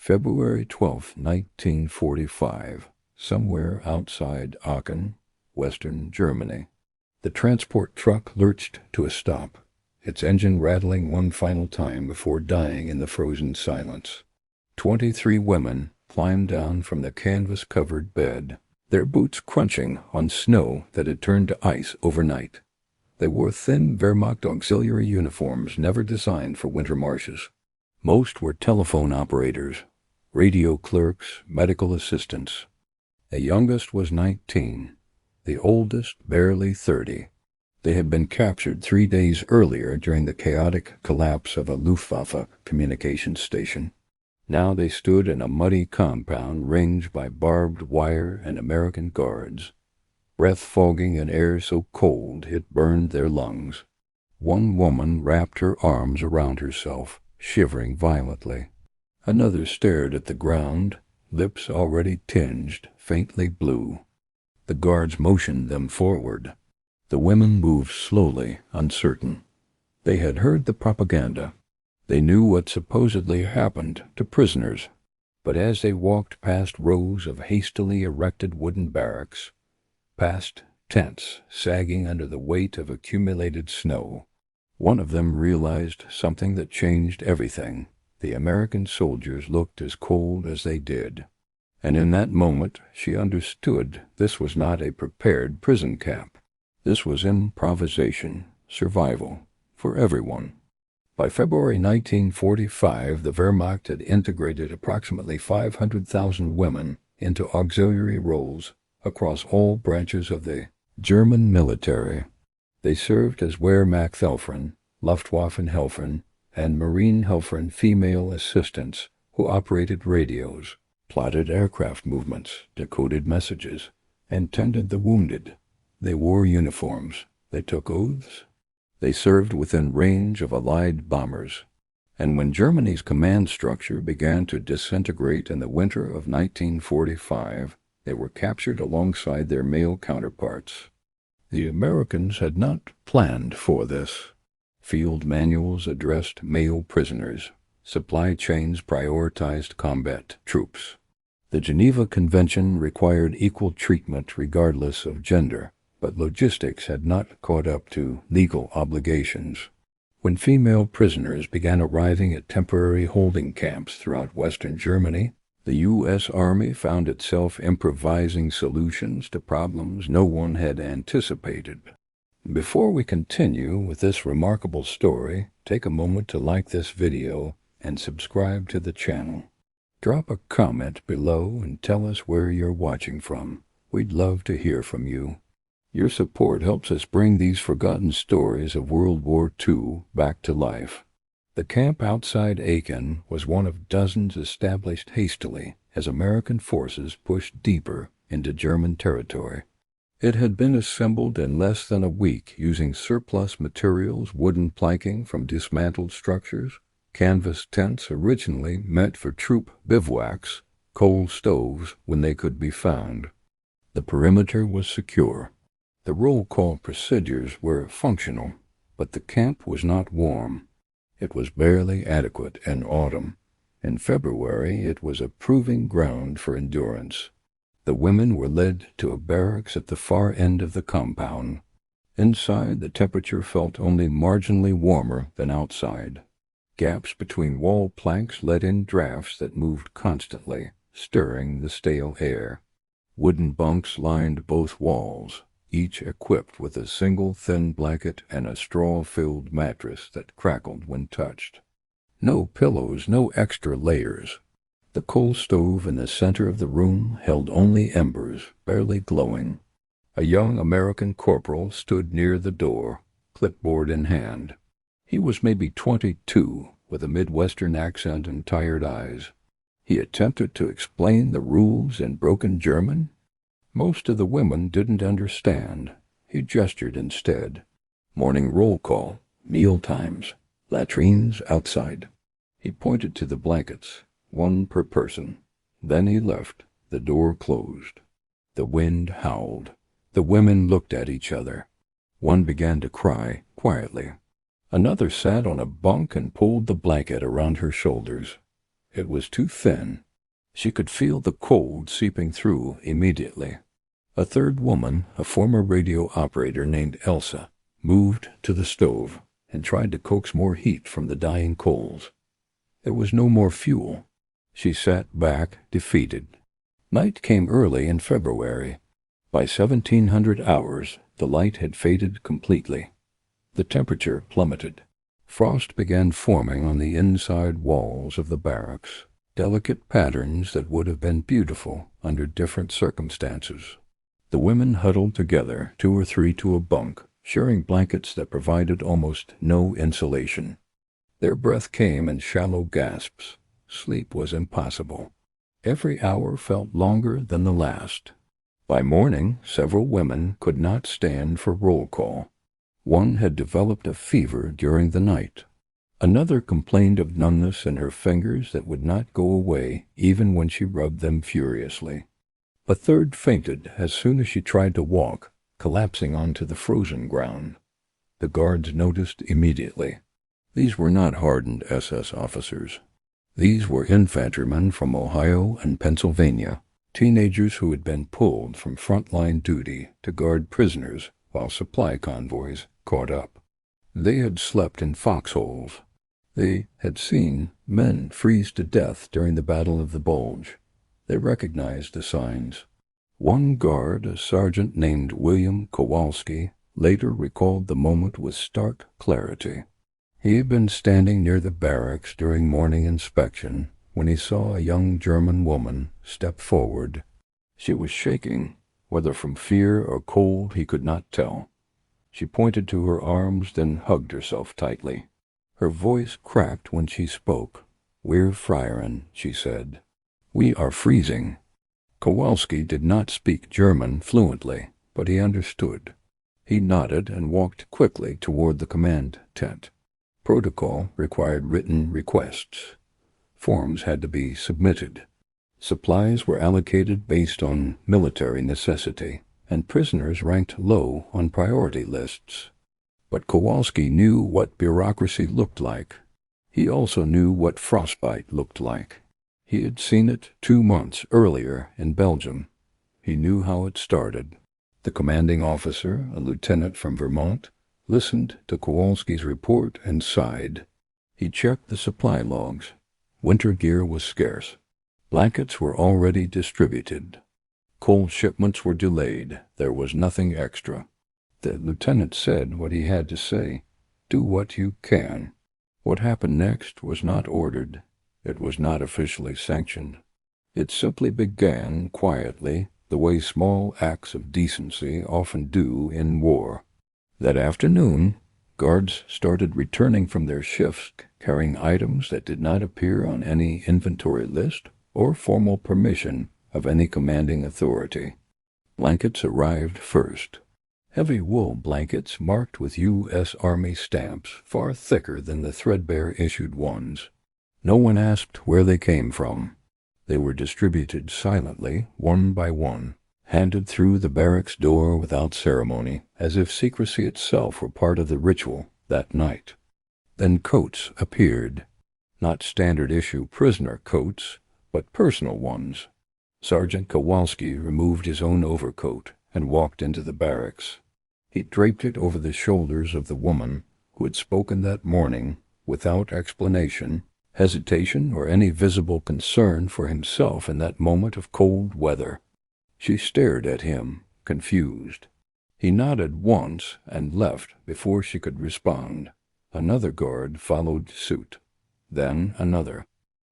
February 12, 1945, somewhere outside Aachen, western Germany. The transport truck lurched to a stop, its engine rattling one final time before dying in the frozen silence. 23 women climbed down from the canvas-covered bed, their boots crunching on snow that had turned to ice overnight. They wore thin Wehrmacht auxiliary uniforms never designed for winter marshes. Most were telephone operators, radio clerks, medical assistants. The youngest was 19, the oldest barely 30. They had been captured 3 days earlier during the chaotic collapse of a Luftwaffe communications station. Now they stood in a muddy compound ringed by barbed wire and American guards, breath fogging in air so cold it burned their lungs. One woman wrapped her arms around herself, shivering violently. Another stared at the ground, lips already tinged faintly blue. The guards motioned them forward. The women moved slowly, uncertain. They had heard the propaganda. They knew what supposedly happened to prisoners. But as they walked past rows of hastily erected wooden barracks, past tents sagging under the weight of accumulated snow, one of them realized something that changed everything. The American soldiers looked as cold as they did. And in that moment she understood this was not a prepared prison camp. This was improvisation, survival, for everyone. By February 1945, the Wehrmacht had integrated approximately 500,000 women into auxiliary roles across all branches of the German military. They served as Wehrmachthilfen, Luftwaffenhelfern, and Marinehelfern female assistants who operated radios, plotted aircraft movements, decoded messages, and tended the wounded. They wore uniforms. They took oaths. They served within range of Allied bombers. And when Germany's command structure began to disintegrate in the winter of 1945, they were captured alongside their male counterparts. The Americans had not planned for this. Field manuals addressed male prisoners. Supply chains prioritized combat troops. The Geneva Convention required equal treatment regardless of gender, but logistics had not caught up to legal obligations. When female prisoners began arriving at temporary holding camps throughout Western Germany, the U.S. Army found itself improvising solutions to problems no one had anticipated. Before we continue with this remarkable story, take a moment to like this video and subscribe to the channel. Drop a comment below and tell us where you're watching from. We'd love to hear from you. Your support helps us bring these forgotten stories of World War II back to life. The camp outside Aachen was one of dozens established hastily as American forces pushed deeper into German territory. It had been assembled in less than a week using surplus materials, wooden planking from dismantled structures, canvas tents originally meant for troop bivouacs, coal stoves when they could be found. The perimeter was secure. The roll call procedures were functional, but the camp was not warm. It was barely adequate in autumn. In February, it was a proving ground for endurance. The women were led to a barracks at the far end of the compound. Inside, the temperature felt only marginally warmer than outside. Gaps between wall planks let in drafts that moved constantly, stirring the stale air. Wooden bunks lined both walls, each equipped with a single thin blanket and a straw-filled mattress that crackled when touched. No pillows, no extra layers. The coal stove in the center of the room held only embers, barely glowing. A young American corporal stood near the door, clipboard in hand. He was maybe 22, with a Midwestern accent and tired eyes. He attempted to explain the rules in broken German. Most of the women didn't understand. He gestured instead. Morning roll call, meal times, latrines outside. He pointed to the blankets, one per person. Then he left. The door closed. The wind howled. The women looked at each other. One began to cry, quietly. Another sat on a bunk and pulled the blanket around her shoulders. It was too thin. She could feel the cold seeping through immediately. A third woman, a former radio operator named Elsa, moved to the stove and tried to coax more heat from the dying coals. There was no more fuel. She sat back, defeated. Night came early in February. By 1700 hours, the light had faded completely. The temperature plummeted. Frost began forming on the inside walls of the barracks, delicate patterns that would have been beautiful under different circumstances. The women huddled together, 2 or 3 to a bunk, sharing blankets that provided almost no insulation. Their breath came in shallow gasps. Sleep was impossible. Every hour felt longer than the last. By morning, several women could not stand for roll call. One had developed a fever during the night. Another complained of numbness in her fingers that would not go away even when she rubbed them furiously. A third fainted as soon as she tried to walk, collapsing onto the frozen ground. The guards noticed immediately. These were not hardened SS officers. These were infantrymen from Ohio and Pennsylvania, teenagers who had been pulled from frontline duty to guard prisoners while supply convoys caught up. They had slept in foxholes. They had seen men freeze to death during the Battle of the Bulge. They recognized the signs. One guard, a sergeant named William Kowalski, later recalled the moment with stark clarity. He had been standing near the barracks during morning inspection when he saw a young German woman step forward. She was shaking, whether from fear or cold he could not tell. She pointed to her arms, then hugged herself tightly. Her voice cracked when she spoke. "We're frierin'," she said. "We are freezing." Kowalski did not speak German fluently, but he understood. He nodded and walked quickly toward the command tent. Protocol required written requests. Forms had to be submitted. Supplies were allocated based on military necessity, and prisoners ranked low on priority lists. But Kowalski knew what bureaucracy looked like. He also knew what frostbite looked like. He had seen it 2 months earlier in Belgium. He knew how it started. The commanding officer, a lieutenant from Vermont, listened to Kowalski's report and sighed. He checked the supply logs. Winter gear was scarce. Blankets were already distributed. Coal shipments were delayed. There was nothing extra. The lieutenant said what he had to say. Do what you can. What happened next was not ordered. It was not officially sanctioned. It simply began quietly, the way small acts of decency often do in war. That afternoon, guards started returning from their shifts carrying items that did not appear on any inventory list or formal permission of any commanding authority. Blankets arrived first. Heavy wool blankets marked with U.S. Army stamps, far thicker than the threadbare issued ones. No one asked where they came from. They were distributed silently, one by one, handed through the barracks door without ceremony, as if secrecy itself were part of the ritual that night. Then coats appeared. Not standard-issue prisoner coats, but personal ones. Sergeant Kowalski removed his own overcoat and walked into the barracks. He draped it over the shoulders of the woman who had spoken that morning without explanation, hesitation, or any visible concern for himself in that moment of cold weather. She stared at him, confused. He nodded once and left before she could respond. Another guard followed suit. Then another.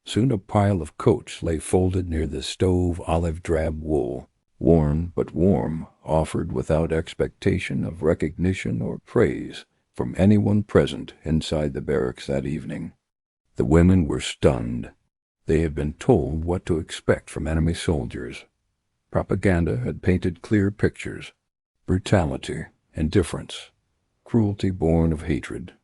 Soon a pile of coats lay folded near the stove olive-drab wool, worn but warm, offered without expectation of recognition or praise from anyone present inside the barracks that evening. The women were stunned. They had been told what to expect from enemy soldiers. Propaganda had painted clear pictures. Brutality, indifference, cruelty born of hatred.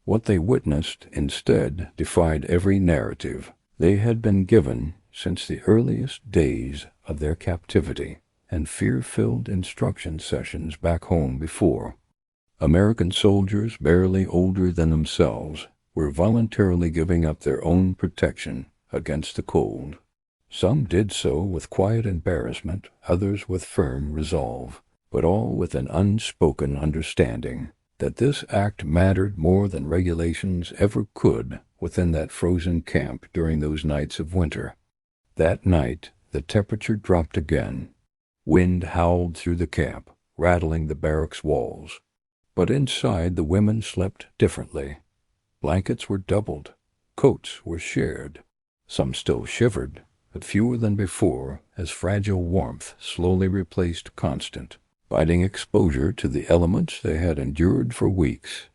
What they witnessed, instead, defied every narrative they had been given since the earliest days of their captivity and fear-filled instruction sessions back home before. American soldiers barely older than themselves were voluntarily giving up their own protection against the cold. Some did so with quiet embarrassment, others with firm resolve, but all with an unspoken understanding that this act mattered more than regulations ever could within that frozen camp during those nights of winter. That night, the temperature dropped again. Wind howled through the camp, rattling the barracks walls. But inside, the women slept differently. Blankets were doubled. Coats were shared. Some still shivered, but fewer than before, as fragile warmth slowly replaced constant, biting exposure to the elements they had endured for weeks.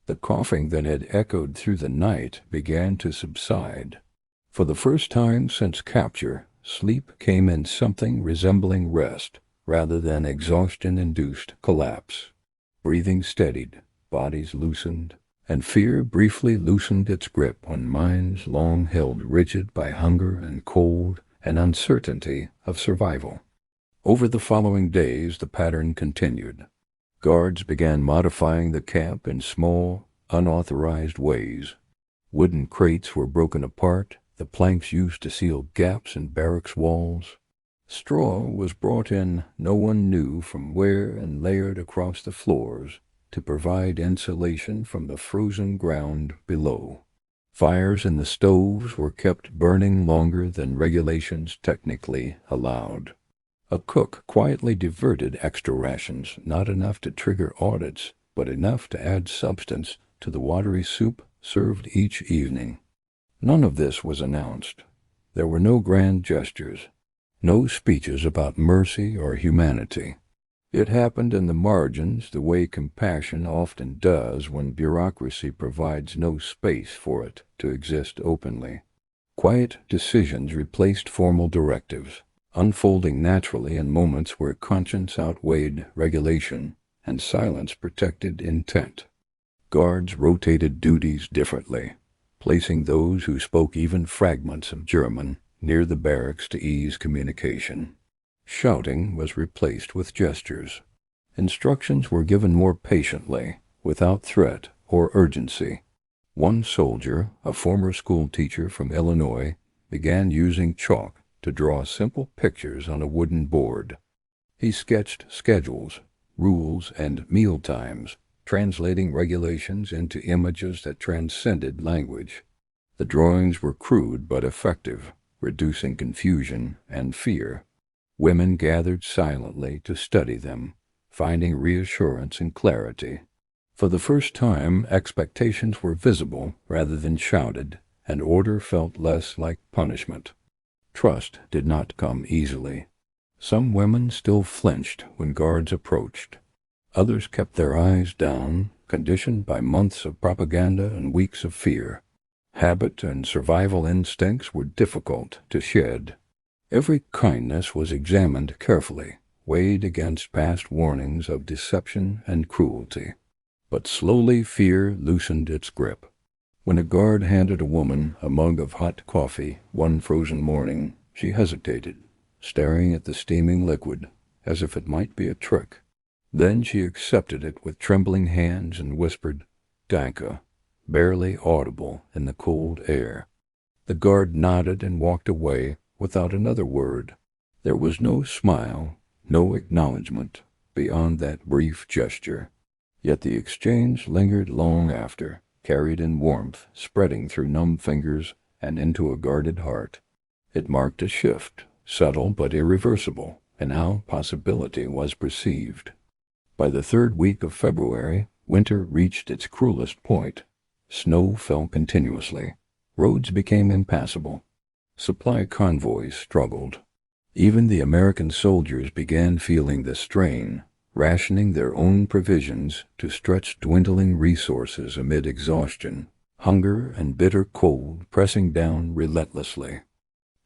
The coughing that had echoed through the night began to subside. For the first time since capture, sleep came in something resembling rest, rather than exhaustion-induced collapse. Breathing steadied, bodies loosened, and fear briefly loosened its grip on minds long held rigid by hunger and cold and uncertainty of survival. Over the following days, the pattern continued. Guards began modifying the camp in small, unauthorized ways. Wooden crates were broken apart, the planks used to seal gaps in barracks walls. Straw was brought in no one knew from where and layered across the floors to provide insulation from the frozen ground below. Fires in the stoves were kept burning longer than regulations technically allowed. A cook quietly diverted extra rations, not enough to trigger audits, but enough to add substance to the watery soup served each evening. None of this was announced. There were no grand gestures, no speeches about mercy or humanity. It happened in the margins the way compassion often does when bureaucracy provides no space for it to exist openly. Quiet decisions replaced formal directives, unfolding naturally in moments where conscience outweighed regulation and silence protected intent. Guards rotated duties differently, placing those who spoke even fragments of German near the barracks to ease communication. Shouting was replaced with gestures. Instructions were given more patiently, without threat or urgency. One soldier, a former school teacher from Illinois, began using chalk to draw simple pictures on a wooden board. He sketched schedules, rules, and meal times, translating regulations into images that transcended language. The drawings were crude but effective, reducing confusion and fear. Women gathered silently to study them, finding reassurance and clarity. For the first time, expectations were visible rather than shouted, and order felt less like punishment. Trust did not come easily. Some women still flinched when guards approached. Others kept their eyes down, conditioned by months of propaganda and weeks of fear. Habit and survival instincts were difficult to shed. Every kindness was examined carefully, weighed against past warnings of deception and cruelty. But slowly fear loosened its grip. When a guard handed a woman a mug of hot coffee one frozen morning, she hesitated, staring at the steaming liquid, as if it might be a trick. Then she accepted it with trembling hands and whispered, "Danke," barely audible in the cold air. The guard nodded and walked away without another word. There was no smile, no acknowledgment beyond that brief gesture. Yet the exchange lingered long after, carried in warmth, spreading through numb fingers and into a guarded heart. It marked a shift, subtle but irreversible, in how possibility was perceived. By the third week of February, winter reached its cruelest point. Snow fell continuously. Roads became impassable. Supply convoys struggled. Even the American soldiers began feeling the strain, rationing their own provisions to stretch dwindling resources amid exhaustion, hunger and bitter cold pressing down relentlessly.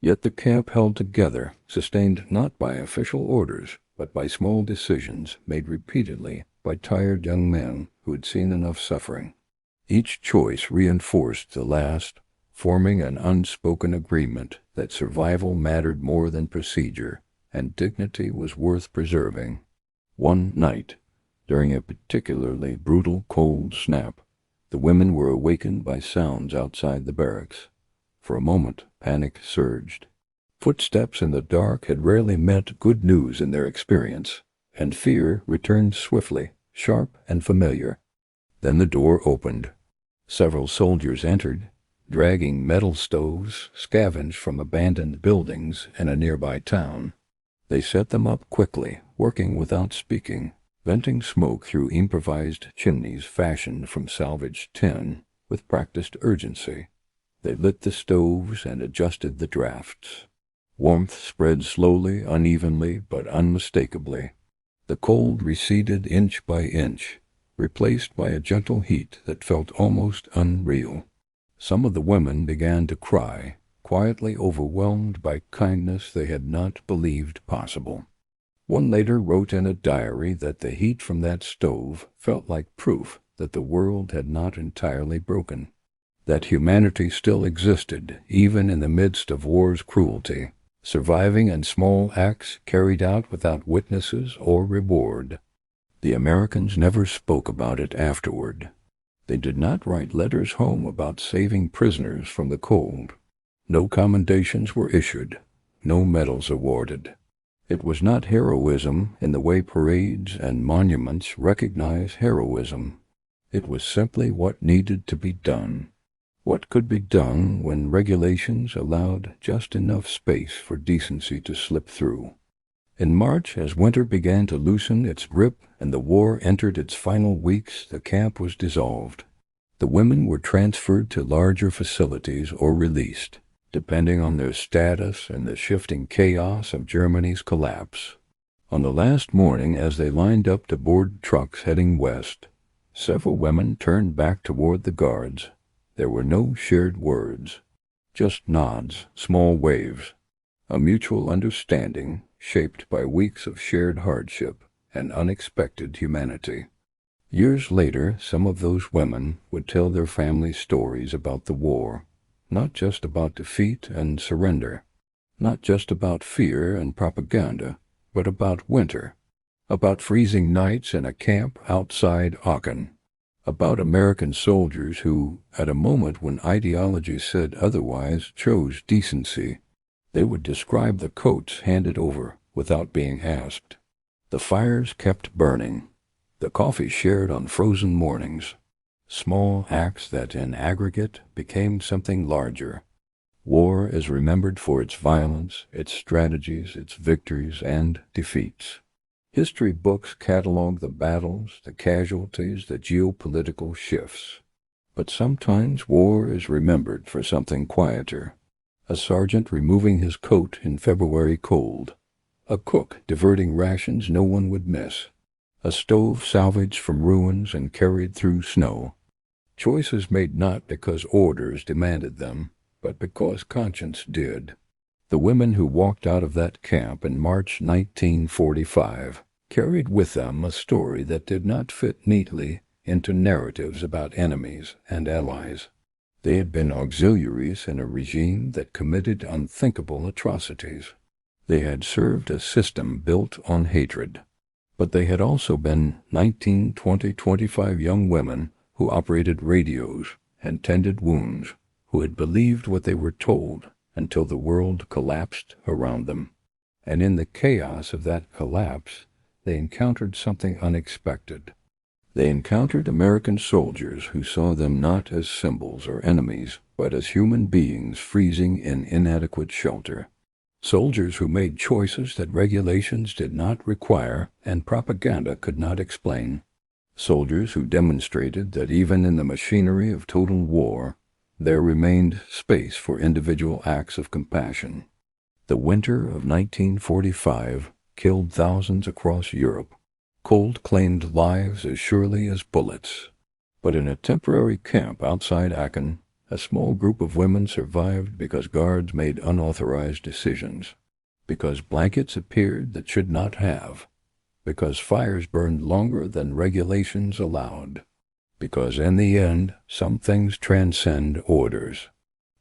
Yet the camp held together, sustained not by official orders, but by small decisions made repeatedly by tired young men who had seen enough suffering. Each choice reinforced the last, forming an unspoken agreement that survival mattered more than procedure, and dignity was worth preserving. One night, during a particularly brutal cold snap, the women were awakened by sounds outside the barracks. For a moment, panic surged. Footsteps in the dark had rarely meant good news in their experience, and fear returned swiftly, sharp and familiar. Then the door opened. Several soldiers entered, dragging metal stoves scavenged from abandoned buildings in a nearby town. They set them up quickly, working without speaking, venting smoke through improvised chimneys fashioned from salvaged tin with practiced urgency. They lit the stoves and adjusted the drafts. Warmth spread slowly, unevenly, but unmistakably. The cold receded inch by inch, replaced by a gentle heat that felt almost unreal. Some of the women began to cry, quietly overwhelmed by kindness they had not believed possible. One later wrote in a diary that the heat from that stove felt like proof that the world had not entirely broken, that humanity still existed even in the midst of war's cruelty, surviving in small acts carried out without witnesses or reward. The Americans never spoke about it afterward. They did not write letters home about saving prisoners from the cold. No commendations were issued, no medals awarded. It was not heroism in the way parades and monuments recognize heroism. It was simply what needed to be done. What could be done when regulations allowed just enough space for decency to slip through. In March, as winter began to loosen its grip and the war entered its final weeks, the camp was dissolved. The women were transferred to larger facilities or released, depending on their status and the shifting chaos of Germany's collapse. On the last morning, as they lined up to board trucks heading west, several women turned back toward the guards. There were no shared words, just nods, small waves, a mutual understanding shaped by weeks of shared hardship and unexpected humanity. Years later, some of those women would tell their family stories about the war, not just about defeat and surrender, not just about fear and propaganda, but about winter, about freezing nights in a camp outside Aachen, about American soldiers who, at a moment when ideology said otherwise, chose decency. They would describe the coats handed over without being asked, the fires kept burning, the coffee shared on frozen mornings, small acts that in aggregate became something larger. War is remembered for its violence, its strategies, its victories and defeats. History books catalog the battles, the casualties, the geopolitical shifts. But sometimes war is remembered for something quieter. A sergeant removing his coat in February cold. A cook diverting rations no one would miss. A stove salvaged from ruins and carried through snow. Choices made not because orders demanded them, but because conscience did. The women who walked out of that camp in March 1945 carried with them a story that did not fit neatly into narratives about enemies and allies. They had been auxiliaries in a regime that committed unthinkable atrocities. They had served a system built on hatred. But they had also been 19, 20, 25 young women who operated radios and tended wounds, who had believed what they were told until the world collapsed around them. And in the chaos of that collapse, they encountered something unexpected. They encountered American soldiers who saw them not as symbols or enemies, but as human beings freezing in inadequate shelter. Soldiers who made choices that regulations did not require and propaganda could not explain. Soldiers who demonstrated that even in the machinery of total war, there remained space for individual acts of compassion. The winter of 1945 killed thousands across Europe. Cold claimed lives as surely as bullets. But in a temporary camp outside Aachen, a small group of women survived because guards made unauthorized decisions, because blankets appeared that should not have, because fires burned longer than regulations allowed, because in the end some things transcend orders.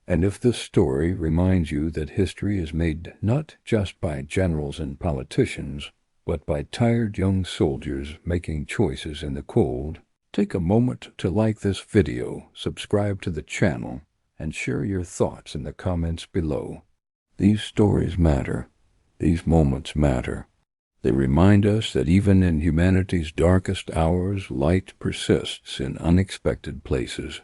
And if this story reminds you that history is made not just by generals and politicians, but by tired young soldiers making choices in the cold, take a moment to like this video, subscribe to the channel, and share your thoughts in the comments below. These stories matter. These moments matter. They remind us that even in humanity's darkest hours, light persists in unexpected places.